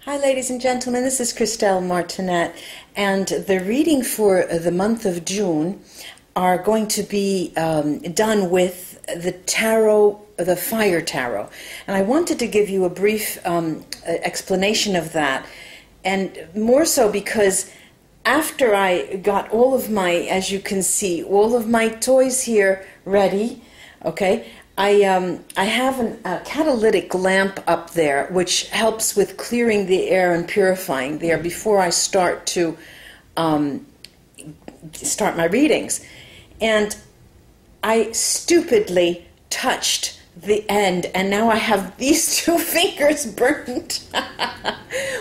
Hi ladies and gentlemen, this is Christelle Martinette, and the reading for the month of June are going to be done with the tarot, the fire tarot. And I wanted to give you a brief explanation of that, and more so because after I got all of my, as you can see, all of my toys here ready, okay, I have a catalytic lamp up there which helps with clearing the air and purifying the air before I start to start my readings. And I stupidly touched the end, and now I have these two fingers burnt.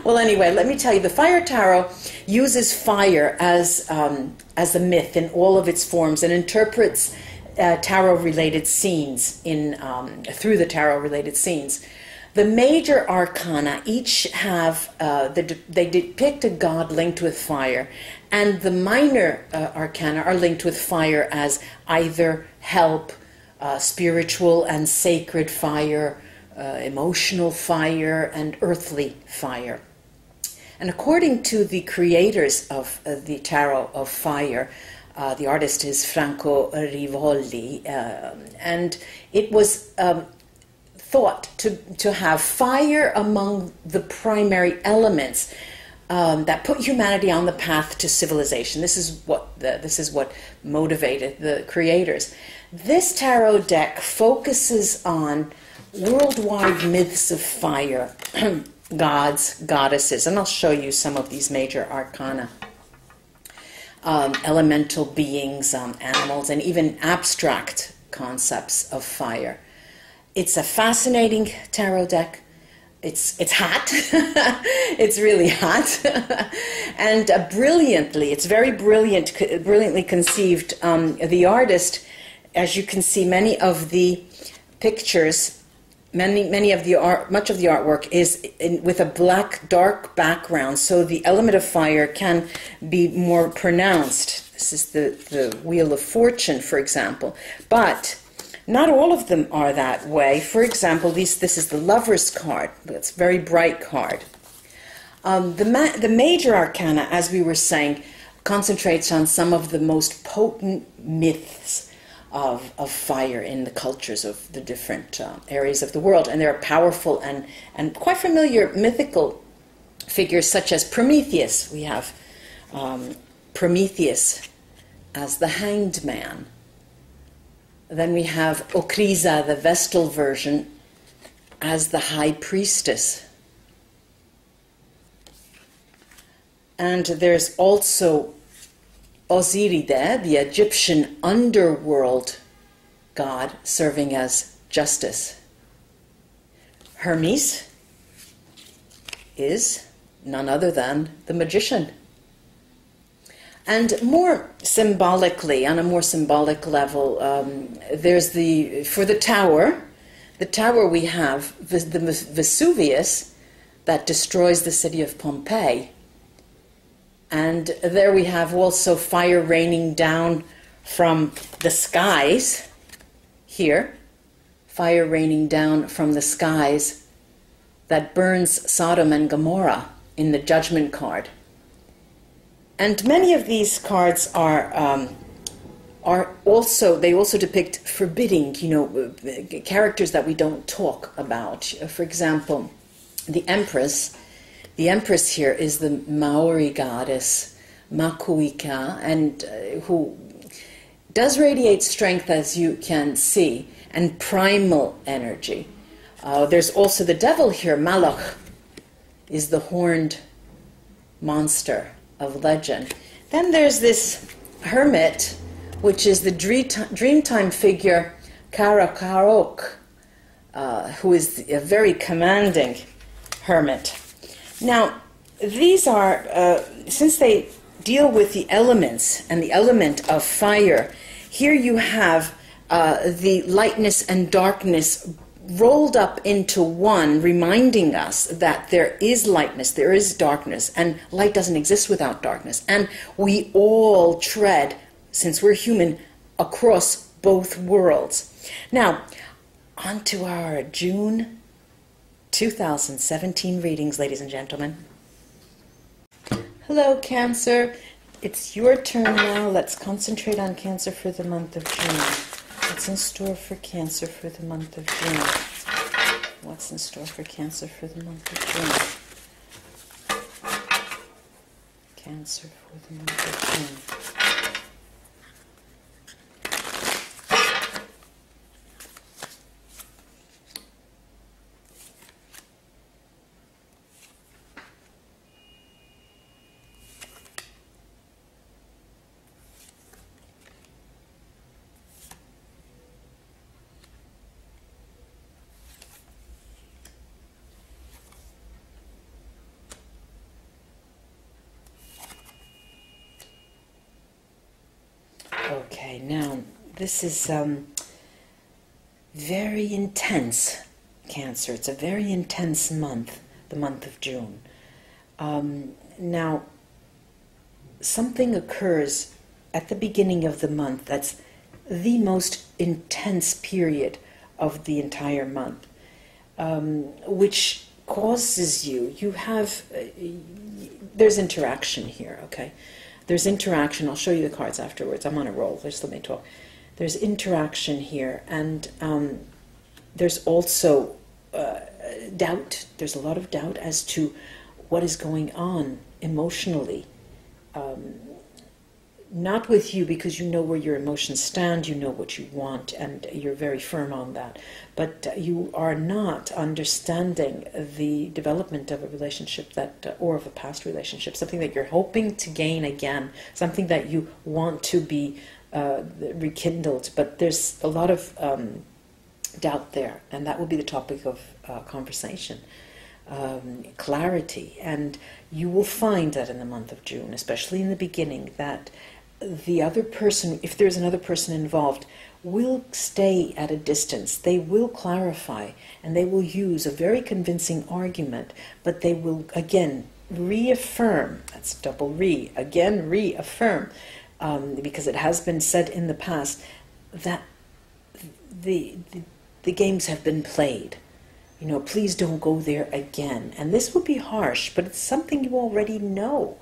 Well, anyway, let me tell you, the Fire Tarot uses fire as a myth in all of its forms and interprets tarot-related scenes through the tarot-related scenes. The major arcana each have they depict a god linked with fire, and the minor arcana are linked with fire as either help, spiritual and sacred fire, emotional fire, and earthly fire. And according to the creators of the tarot of fire, the artist is Franco Rivoli, and it was thought to have fire among the primary elements that put humanity on the path to civilization. This is what motivated the creators. This tarot deck focuses on worldwide myths of fire, gods, goddesses, and I'll show you some of these major arcana. Elemental beings, animals, and even abstract concepts of fire. It's a fascinating tarot deck. It's hot. It's really hot. And it's very brilliantly conceived. The artist, as you can see, many of the pictures, much of the artwork is with a black, dark background, so the element of fire can be more pronounced. This is the Wheel of Fortune, for example. But not all of them are that way. For example, this is the Lover's card. It's a very bright card. The major arcana, as we were saying, concentrates on some of the most potent myths of fire in the cultures of the different areas of the world. And there are powerful and quite familiar mythical figures such as Prometheus. We have Prometheus as the hanged man. Then we have Ocrisa, the Vestal version, as the high priestess. And there's also Osiride, the Egyptian underworld god, serving as justice. Hermes is none other than the magician. And more symbolically, on a more symbolic level, there's for the tower we have the Vesuvius that destroys the city of Pompeii. And there we have also fire raining down from the skies. Here, fire raining down from the skies that burns Sodom and Gomorrah in the Judgment card. And many of these cards are also depict forbidding, characters that we don't talk about. For example, the Empress. The Empress here is the Maori goddess, Makuika, and who does radiate strength, as you can see, and primal energy. There's also the devil here. Malach is the horned monster of legend. Then there's this hermit, which is the Dreamtime figure, Karakarok, who is a very commanding hermit. Now, these are, since they deal with the elements and the element of fire, here you have the lightness and darkness rolled up into one, reminding us that there is lightness, there is darkness, and light doesn't exist without darkness. And we all tread, since we're human, across both worlds. Now, on to our June 2017 readings, ladies and gentlemen. Hello, Cancer. It's your turn now. Let's concentrate on Cancer for the month of June. What's in store for Cancer for the month of June? What's in store for Cancer for the month of June? Cancer for the month of June. Okay, now this is very intense, Cancer. It's a very intense month, the month of June. Now, something occurs at the beginning of the month that's the most intense period of the entire month, which causes you have, there's interaction here, okay? There's interaction. I'll show you the cards afterwards. I'm on a roll. Just let me talk. There's interaction here, and there's also doubt. There's a lot of doubt as to what is going on emotionally. Not with you, because you know where your emotions stand, you know what you want, and you're very firm on that. But you are not understanding the development of a relationship that, or of a past relationship, something that you're hoping to gain again, something that you want to be rekindled. But there's a lot of doubt there, and that will be the topic of conversation. Clarity, and you will find that in the month of June, especially in the beginning, that the other person, if there's another person involved, will stay at a distance. They will clarify, and they will use a very convincing argument, but they will again reaffirm, that's double re, again reaffirm, because it has been said in the past that the games have been played. You know, please don't go there again. And this will be harsh, but it's something you already know.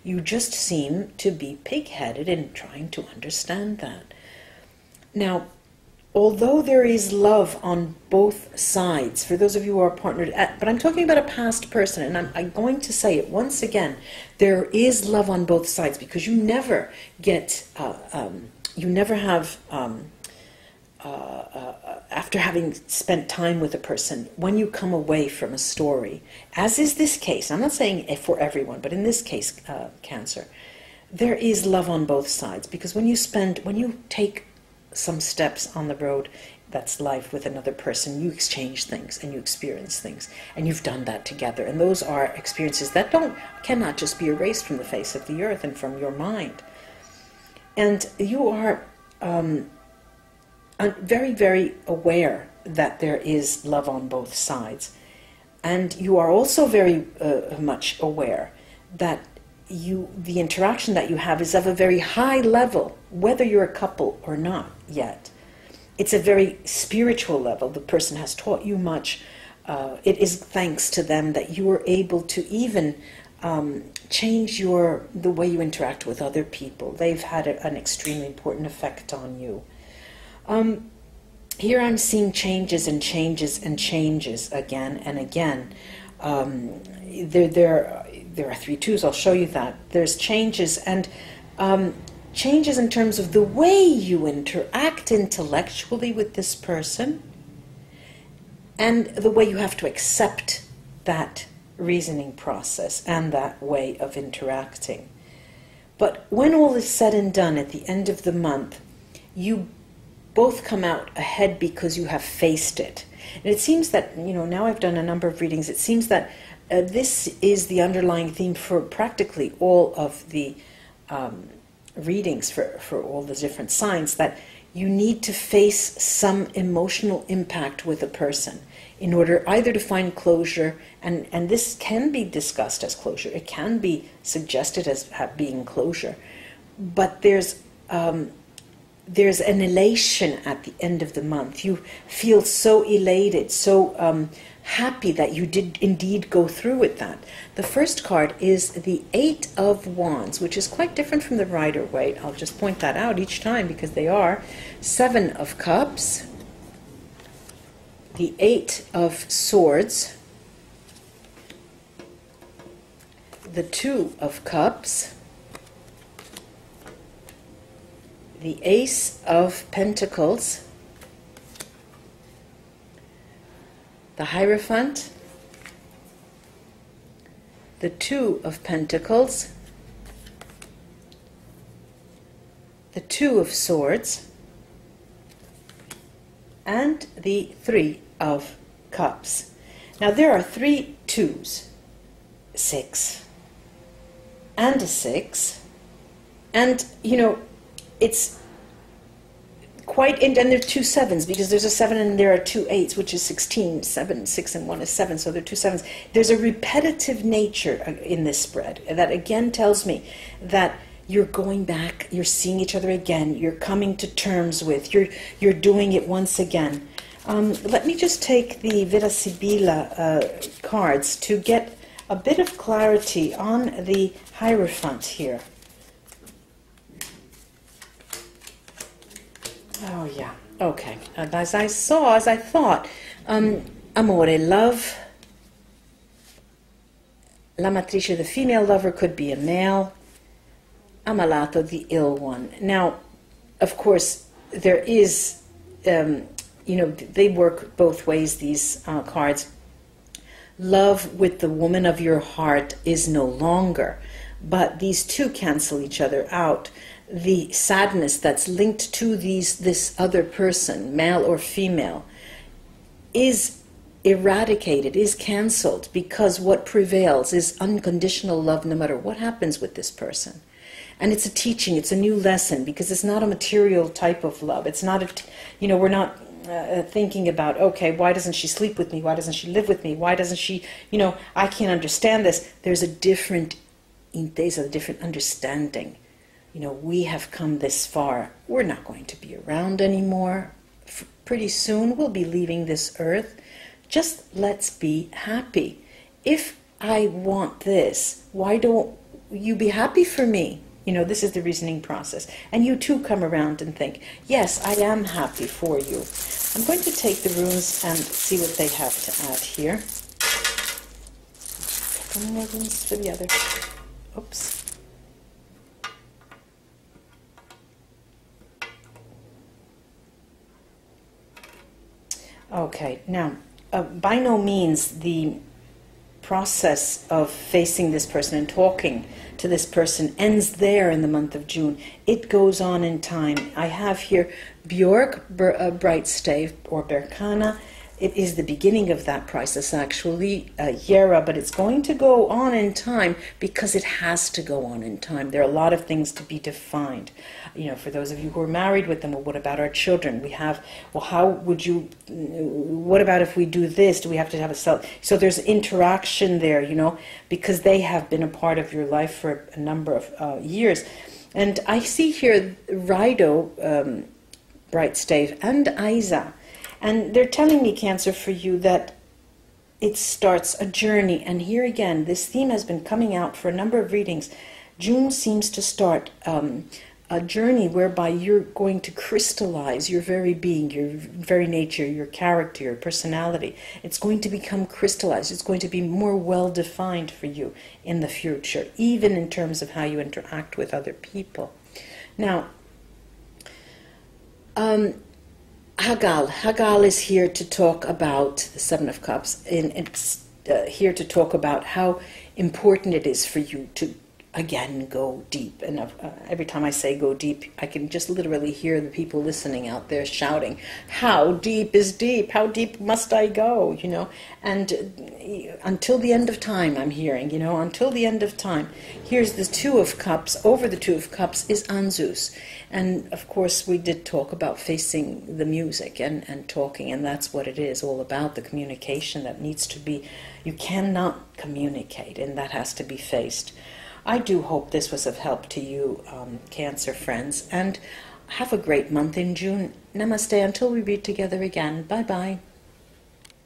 You just seem to be pig-headed in trying to understand that. Now, although there is love on both sides, for those of you who are partnered, but I'm talking about a past person, and I'm going to say it once again, there is love on both sides, because you never get, you never have, after having spent time with a person, when you come away from a story, as is this case, I'm not saying for everyone, but in this case, Cancer, there is love on both sides, because when you take some steps on the road, that's life, with another person, you exchange things and you experience things, and you've done that together, and those are experiences that cannot just be erased from the face of the earth and from your mind. And you are very, very aware that there is love on both sides. And you are also very much aware that the interaction that you have is of a very high level, whether you're a couple or not yet. It's a very spiritual level. The person has taught you much. It is thanks to them that you are able to even change the way you interact with other people. They've had an extremely important effect on you. Here I'm seeing changes and changes and changes again and again. There are 3 twos, I'll show you that. There's changes, and changes in terms of the way you interact intellectually with this person, and the way you have to accept that reasoning process and that way of interacting. But when all is said and done at the end of the month, you both come out ahead because you have faced it. And it seems that, now I've done a number of readings, it seems that this is the underlying theme for practically all of the readings for all the different signs, that you need to face some emotional impact with a person in order either to find closure, and this can be discussed as closure, it can be suggested as being closure, but there's there's an elation at the end of the month. You feel so elated, so happy that you did indeed go through with that. The first card is the Eight of Wands, which is quite different from the Rider-Waite. I'll just point that out each time because they are. Seven of Cups, the Eight of Swords, the Two of Cups, the Ace of Pentacles, the Hierophant, the Two of Pentacles, the Two of Swords, and the Three of Cups. Now there are 3 twos, 6, and a 6, and you know, it's quite, and there are 2 sevens, because there's a 7 and there are 2 8s, which is 16. 7, 6, and 1 is 7, so there are 2 sevens. There's a repetitive nature in this spread that again tells me that you're going back, you're seeing each other again, you're coming to terms with, you're doing it once again. Let me just take the Vera Sibilla cards to get a bit of clarity on the Hierophant here. Oh, yeah. Okay. As I thought, amore, love. La matrice, the female lover, could be a male. Ammalato, the ill one. Now, of course, there is, you know, they work both ways, these cards. Love with the woman of your heart is no longer, but these two cancel each other out. The sadness that's linked to this other person, male or female, is eradicated, is cancelled, because what prevails is unconditional love no matter what happens with this person. And it's a teaching, it's a new lesson, because it's not a material type of love. It's not you know, we're not thinking about, okay, why doesn't she sleep with me? Why doesn't she live with me? Why doesn't she, you know, I can't understand this. There's a different understanding. You know, we have come this far. We're not going to be around anymore. Pretty soon we'll be leaving this earth. Just let's be happy. If I want this, why don't you be happy for me? You know, this is the reasoning process. And you too come around and think, yes, I am happy for you. I'm going to take the runes and see what they have to add here. A couple more runes for the other. Oops. Okay, now, by no means the process of facing this person and talking to this person ends there in the month of June. It goes on in time. I have here Björk, Brightstave, or Berkana. It is the beginning of that process, actually, Yera, but it's going to go on in time because it has to go on in time. There are a lot of things to be defined. You know, for those of you who are married with them, well, what about our children? We have, well, how would you, what about if we do this? Do we have to have a cell? So there's interaction there, you know, because they have been a part of your life for a number of years. And I see here Rido, Brightstave, and Isa. And they're telling me, Cancer, for you that it starts a journey. And here again, this theme has been coming out for a number of readings. June seems to start a journey whereby you're going to crystallize your very being, your very nature, your character, your personality. It's going to become crystallized. It's going to be more well-defined for you in the future, even in terms of how you interact with other people. Now, Hagal is here to talk about the Seven of Cups, and it's here to talk about how important it is for you to, again, go deep. And every time I say go deep, I can just literally hear the people listening out there shouting, how deep is deep? How deep must I go? You know, and until the end of time, I'm hearing, you know, until the end of time. Here's the Two of Cups. Over the Two of Cups is Anzus. And, of course, we did talk about facing the music and talking, and that's what it is all about, the communication that needs to be, you cannot communicate, and that has to be faced. I do hope this was of help to you, Cancer friends, and Have a great month in June. Namaste until we read together again. Bye-bye.